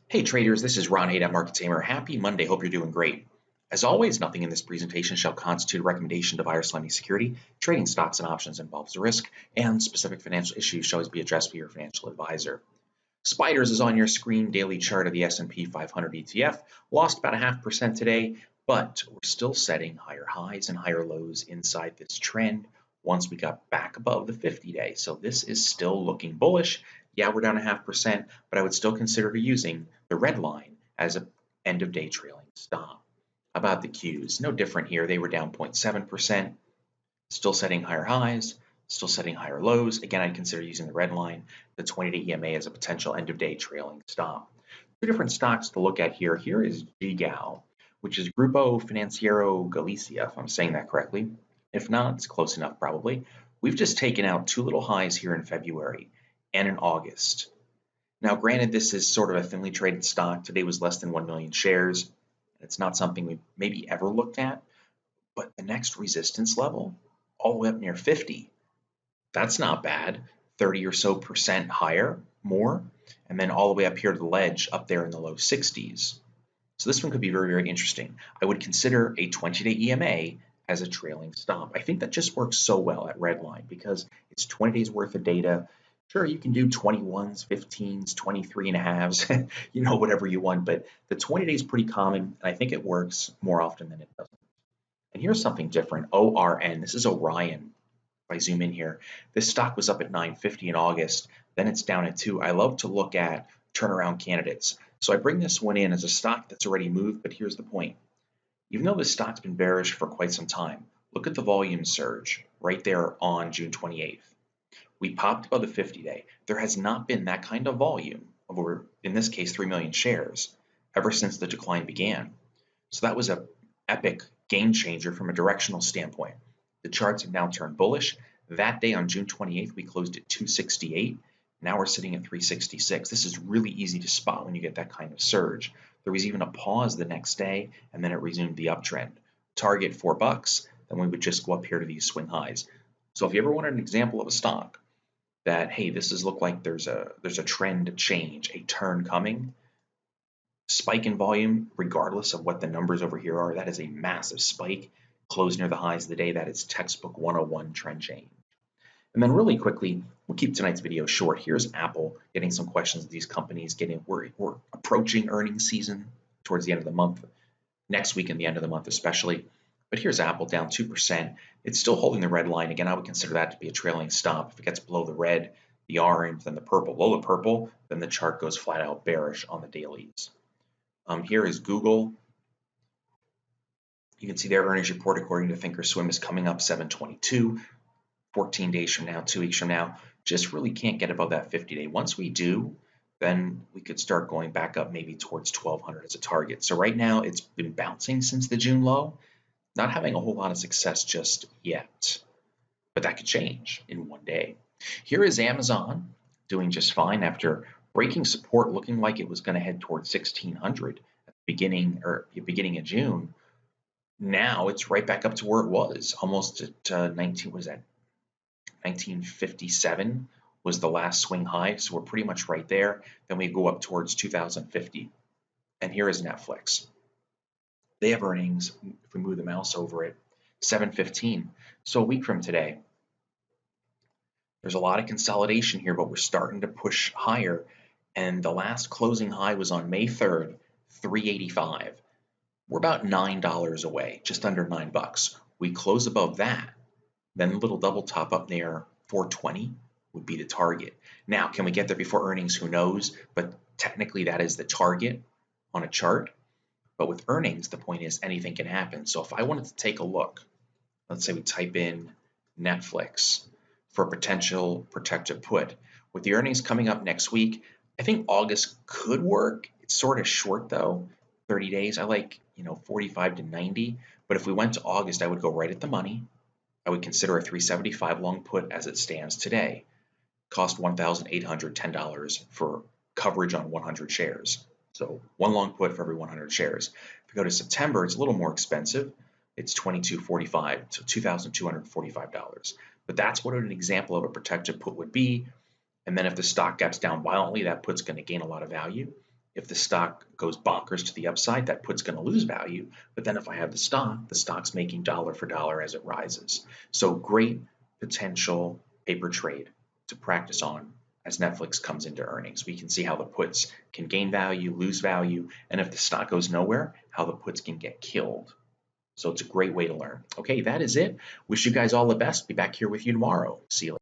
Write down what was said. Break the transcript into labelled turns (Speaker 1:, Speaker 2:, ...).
Speaker 1: Hey traders, this is Ron Ada, Market Tamer. Happy Monday. Hope you're doing great. As always, nothing in this presentation shall constitute a recommendation to buy or sell any security. Trading stocks and options involves risk, and specific financial issues shall always be addressed by your financial advisor. Spiders is on your screen. Daily chart of the S&P 500 ETF lost about 0.5% today, but we're still setting higher highs and higher lows inside this trend once we got back above the 50-day. So this is still looking bullish. Yeah, we're down 0.5%, but I would still consider using the red line as an end of day trailing stop. How about the Qs? No different here. They were down 0.7%, still setting higher highs, still setting higher lows. Again, I'd consider using the red line, the 20-day EMA, as a potential end of day trailing stop. Two different stocks to look at here. Here is GGAL, which is Grupo Financiero Galicia, if I'm saying that correctly. If not, it's close enough probably. We've just taken out two little highs here in February and in August. Now, granted, this is sort of a thinly traded stock. Today was less than 1 million shares. It's not something we've maybe ever looked at, but the next resistance level, all the way up near 50, that's not bad. 30 or so percent higher, more, and then all the way up here to the ledge, up there in the low 60s. So this one could be very, very interesting. I would consider a 20-day EMA as a trailing stop. I think that just works so well at Redline because it's 20 days worth of data. Sure, you can do 21s, 15s, 23 and a halves, whatever you want, but the 20 days is pretty common, and I think it works more often than it doesn't. And here's something different, ORN. This is Orion. If I zoom in here, this stock was up at 950 in August, then it's down at 2. I love to look at turnaround candidates. So I bring this one in as a stock that's already moved, but here's the point. Even though this stock's been bearish for quite some time, look at the volume surge right there on June 28th. We popped above the 50-day. There has not been that kind of volume of over, in this case, 3 million shares ever since the decline began. So that was an epic game changer from a directional standpoint. The charts have now turned bullish. That day on June 28th, we closed at 268. Now we're sitting at 366. This is really easy to spot when you get that kind of surge. There was even a pause the next day, and then it resumed the uptrend. Target $4, then we would just go up here to these swing highs. So if you ever wanted an example of a stock that, hey, this is look like there's a trend change, a turn coming, spike in volume, regardless of what the numbers over here are, that is a massive spike. Close near the highs of the day, that is textbook 101 trend change. And then really quickly, we'll keep tonight's video short. Here's Apple getting some questions of these companies. We're approaching earnings season towards the end of the month, next week and the end of the month especially. But here's Apple down 2%. It's still holding the red line. Again, I would consider that to be a trailing stop. If it gets below the red, the orange, then the purple, below the purple, then the chart goes flat out bearish on the dailies. Here is Google. You can see their earnings report, according to Thinkorswim, is coming up 7/22, 14 days from now, 2 weeks from now. Just really can't get above that 50-day. Once we do, then we could start going back up maybe towards 1200 as a target. So right now it's been bouncing since the June low, not having a whole lot of success just yet, but that could change in one day. Here is Amazon doing just fine after breaking support, looking like it was going to head towards 1600 at the beginning of June. Now it's right back up to where it was, almost at 1957 was the last swing high, so we're pretty much right there. Then we go up towards 2050. And here is Netflix. They have earnings, if we move the mouse over it, 7/15, so a week from today. There's a lot of consolidation here, but we're starting to push higher, and the last closing high was on May 3rd, 385. We're about $9 away, just under $9. We close above that, then a little double top up near 420 would be the target. Now, can we get there before earnings? Who knows? But technically that is the target on a chart. But with earnings, the point is anything can happen. So if I wanted to take a look, let's say we type in Netflix for a potential protective put. With the earnings coming up next week, I think August could work. It's sort of short though, 30 days. I like 45 to 90. But if we went to August, I would go right at the money. I would consider a 375 long put as it stands today. Cost $1,810 for coverage on 100 shares. So one long put for every 100 shares. If we go to September, it's a little more expensive. It's $22.45, so $2,245. But that's what an example of a protective put would be. And then if the stock gaps down violently, that put's going to gain a lot of value. If the stock goes bonkers to the upside, that put's going to lose value. But then if I have the stock's making dollar for dollar as it rises. So great potential paper trade to practice on as Netflix comes into earnings. We can see how the puts can gain value, lose value, and if the stock goes nowhere, how the puts can get killed. So it's a great way to learn. Okay, that is it. Wish you guys all the best. Be back here with you tomorrow. See you later.